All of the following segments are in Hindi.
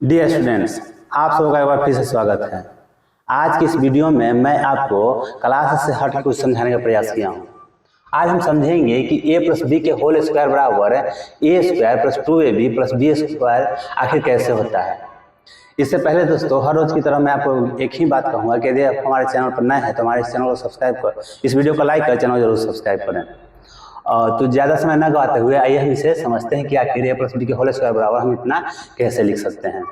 डियर स्टूडेंट्स, आप सबका एक बार फिर से स्वागत है। आज की इस वीडियो में मैं आपको क्लास से हट कुछ समझाने का प्रयास किया हूँ। आज हम समझेंगे कि a प्लस बी के होल स्क्वायर बराबर A square plus 2ab plus B square आखिर कैसे होता है। इससे पहले दोस्तों, हर रोज की तरह मैं आपको एक ही बात कहूँगा कि यदि आप हमारे चैनल पर नए हैं तो हमारे चैनल को सब्सक्राइब कर, इस वीडियो को लाइक कर, चैनल जरूर सब्सक्राइब करें। तो ज़्यादा समय न गवाते हुए आइए हम इसे समझते हैं कि आखिर ए प्लस बी के होल स्क्वायर बराबर हम इतना कैसे लिख सकते हैं।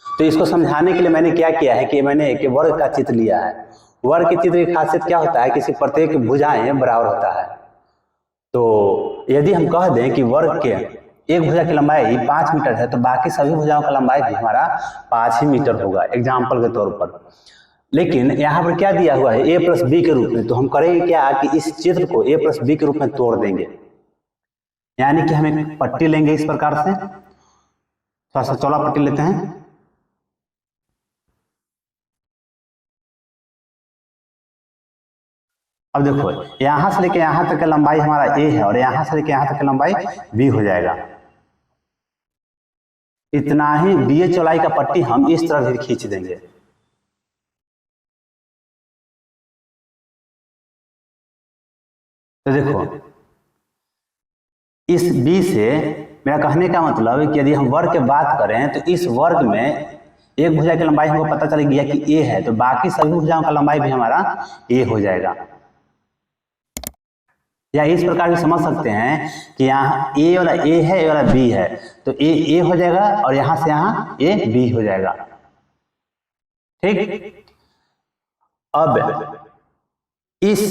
तो इसको समझाने के लिए मैंने क्या किया है कि मैंने एक वर्ग का चित्र लिया है। वर्ग के चित्र की खासियत क्या होता है कि इसकी प्रत्येक भुजाएं बराबर होता है। तो यदि हम कह दें कि वर्ग के एक भुजा की लंबाई 5 मीटर है तो बाकी सभी भुजाओं का लंबाई भी हमारा 5 ही मीटर होगा, एग्जाम्पल के तौर पर। लेकिन यहाँ पर क्या दिया हुआ है, ए प्लस बी के रूप में। तो हम करेंगे क्या कि इस चित्र को ए प्लस बी के रूप में तोड़ देंगे, यानी कि हम एक पट्टी लेंगे इस प्रकार से, थोड़ा सा चौड़ा पट्टी लेते हैं। अब देखो, यहां से लेके यहां तक का लंबाई हमारा ए है और यहां से लेके यहां तक की लंबाई बी हो जाएगा। इतना ही बी चौड़ाई का पट्टी हम इस तरह भी खींच देंगे। तो देखो, इस बी से मेरा कहने का मतलब है कि यदि हम वर्ग की बात करें तो इस वर्ग में एक भुजा की लंबाई हमको पता चल गया कि ए है, तो बाकी सभी भुजाओं का लंबाई भी हमारा ए हो जाएगा। या इस प्रकार भी समझ सकते हैं कि यहाँ ए वाला ए है, ए वाला बी है, तो ए हो जाएगा और यहां से यहाँ ए बी हो जाएगा। ठीक। अब इस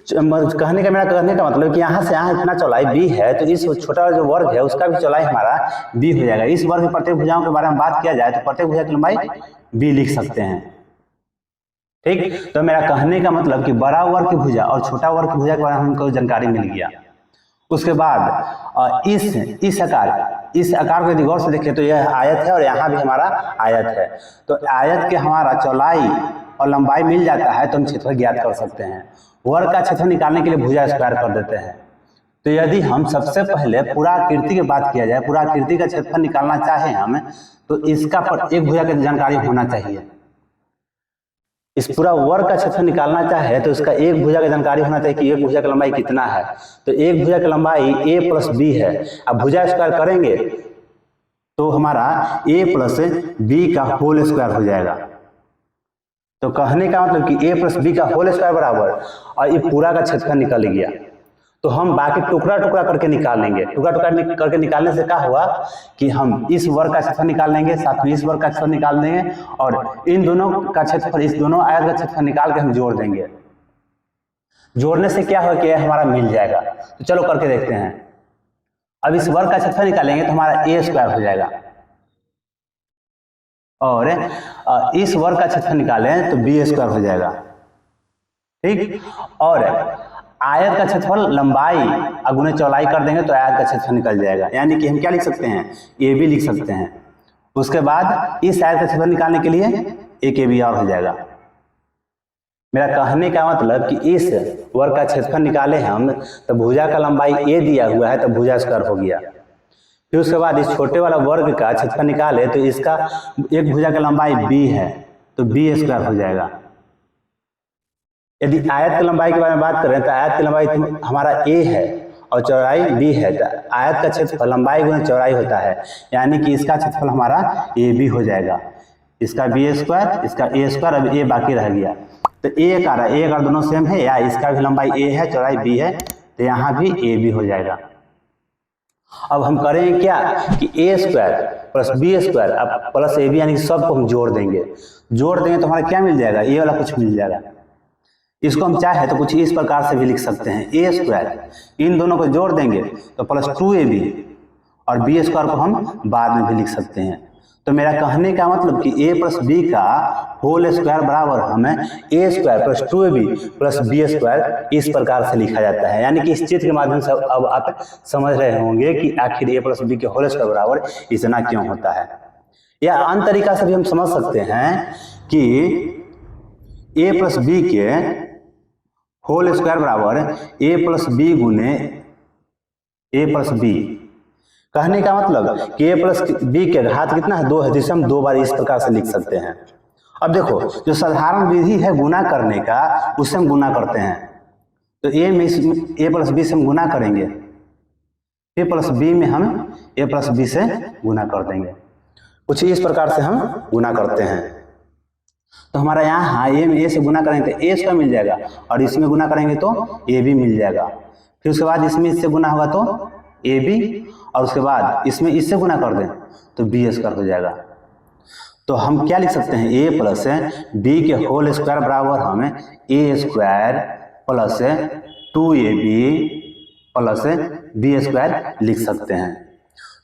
कहने का मतलब कि यहाँ से यहाँ इतना चौड़ाई बी है, तो इस छोटा जो वर्ग है उसका भी चौड़ाई हमारा बी हो जाएगा। इस वर्ग की प्रत्येक भुजाओं के बारे में बात किया जाए तो प्रत्येक भुजा की लंबाई बी लिख सकते हैं। ठीक। तो मेरा कहने का मतलब कि बड़ा वर्ग की भुजा और छोटा वर्ग की भुजा के बारे में हमको जानकारी मिल गया। उसके बाद इस आकार को यदि गौर से देखें तो यह आयत है और यहाँ भी हमारा आयत है। तो आयत के हमारा चौड़ाई और लंबाई मिल जाता है तो हम क्षेत्रफल ज्ञात कर सकते हैं। वर्ग का क्षेत्रफल निकालने के लिए भुजा स्क्वायर कर देते हैं। तो यदि हम सबसे पहले पूराकृति की बात किया जाए, पूराकृति का क्षेत्रफल निकालना चाहे हम, तो इसका एक भुजा की जानकारी होना चाहिए। इस पूरा वर्ग का क्षेत्रफल निकालना चाहे तो इसका एक भुजा की जानकारी होना चाहिए कि एक भुजा की लंबाई कितना है। तो एक भुजा की लंबाई ए प्लस बी है। अब भुजा स्क्वायर करेंगे तो हमारा ए प्लस बी का होल स्क्वायर हो जाएगा। तो कहने का मतलब कि ए प्लस बी का होल स्क्वायर बराबर, और ये पूरा का क्षेत्रफल निकल गया। तो हम बाकी टुकड़ा टुकड़ा करके निकाल लेंगे। टुकड़ा टुकड़ा करके निकालने से क्या हुआ कि हम इस वर्ग का क्षेत्रफल निकाल लेंगे, साथ में इस वर्ग का क्षेत्रफल निकाल देंगे और इन दोनों का क्षेत्रफल, इस दोनों आयत का क्षेत्रफल निकाल के हम जोड़ देंगे। जोड़ने से क्या होगा कि हमारा मिल जाएगा। तो चलो करके देखते हैं। अब इस वर्ग का क्षेत्रफल निकालेंगे तो हमारा ए स्क्वायर हो जाएगा और इस वर्ग का क्षेत्रफल निकालें तो बी स्क्वायर हो जाएगा। ठीक। और आयत का क्षेत्रफल लंबाई अगुने चौड़ाई कर देंगे तो आयत का क्षेत्रफल निकल जाएगा। यानी कि हम क्या लिख सकते हैं, ए बी लिख सकते हैं। उसके बाद इस आयत का क्षेत्रफल निकालने के लिए एक ए बी और हो जाएगा। मेरा कहने का मतलब कि इस वर्ग का क्षेत्रफल निकाले हम तो भुजा का लंबाई ए दिया हुआ है तो भुजा स्क्वायर हो गया। फिर उसके बाद इस छोटे वाला वर्ग का क्षेत्रफल निकाले तो इसका एक भुजा की लंबाई बी है तो बी स्क्वायर हो जाएगा। यदि आयत की लंबाई के बारे में बात करें तो आयत की लंबाई हमारा ए है और चौड़ाई बी है। तो आयत का क्षेत्रफल लंबाई गुना चौड़ाई होता है, यानी कि इसका क्षेत्रफल हमारा ए बी हो जाएगा। इसका बी स्क्वायर, इसका ए स्क्वायर, अब ए बाकी रह गया। तो ए अगर दोनों सेम है या इसका भी लंबाई ए है चौड़ाई बी है तो यहाँ भी ए बी हो जाएगा। अब हम करेंगे क्या कि ए स्क्वायर प्लस बी स्क्वायर अब प्लस ए बी, यानी कि सबको हम जोड़ देंगे। जोड़ देंगे तो हमारा क्या मिल जाएगा, ए वाला कुछ मिल जाएगा। इसको हम चाहे तो कुछ इस प्रकार से भी लिख सकते हैं, ए स्क्वायर इन दोनों को जोड़ देंगे तो प्लस 2ab और बी स्क्वायर को हम बाद में भी लिख सकते हैं। तो मेरा कहने का मतलब कि ए प्लस बी का होल स्क्वायर बराबर हमें A square plus 2ab plus B square इस प्रकार से लिखा जाता है। यानी कि इस चित्र के माध्यम से अब आप समझ रहे होंगे कि आखिर ए प्लस बी के होल स्क्वायर बराबर इतना क्यों होता है। या अन्य तरीका से भी हम समझ सकते हैं कि ए प्लस बी के होल स्क्वायर बराबर ए प्लस बी गुने ए प्लस बी। कहने का मतलब कि a प्लस बी के घात कितना है 2 है, जिसे हम 2 बार इस प्रकार से लिख सकते हैं। अब देखो जो साधारण विधि है गुना करने का, उससे हम गुना करते हैं। तो a प्लस बी से हम गुना करेंगे, a प्लस बी में हम a प्लस बी से गुना कर देंगे। कुछ इस प्रकार से हम गुना करते हैं। तो हमारा यहाँ a में a से गुना करेंगे तो a स्क्वायर मिल जाएगा, और इसमें गुना करेंगे तो a भी मिल जाएगा। फिर उसके बाद इसमें इससे गुना होगा तो a b, और उसके बाद इसमें इससे गुना कर दें तो b स्क्वायर हो जाएगा। तो हम क्या लिख सकते हैं, a प्लस बी के होल स्क्वायर बराबर हमें a square plus 2ab plus b square लिख सकते हैं।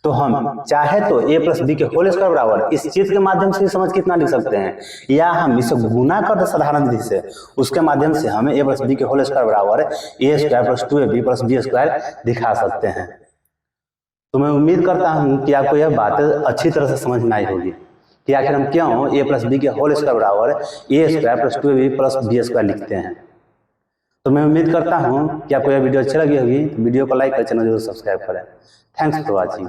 तो हम चाहे तो a प्लस बी के होल स्क्वायर बराबर इस चित्र के माध्यम से समझ कितना लिख सकते हैं, या हम इसे गुना कर दे साधारण विधि से, उसके माध्यम से हमें a प्लस बी के होल स्क्वायर बराबर a square plus 2ab plus b square दिखा सकते हैं। तो मैं उम्मीद करता हूं कि आपको यह बात अच्छी तरह से समझ में आई होगी कि आखिर हम क्यों a प्लस बी के होल स्क्वायर बराबर a square plus 2ab plus b square लिखते हैं। तो मैं उम्मीद करता हूं कि आपको यह वीडियो अच्छी लगी होगी। तो वीडियो को लाइक करें, चैनल जरूर सब्सक्राइब करें। Thanks for watching.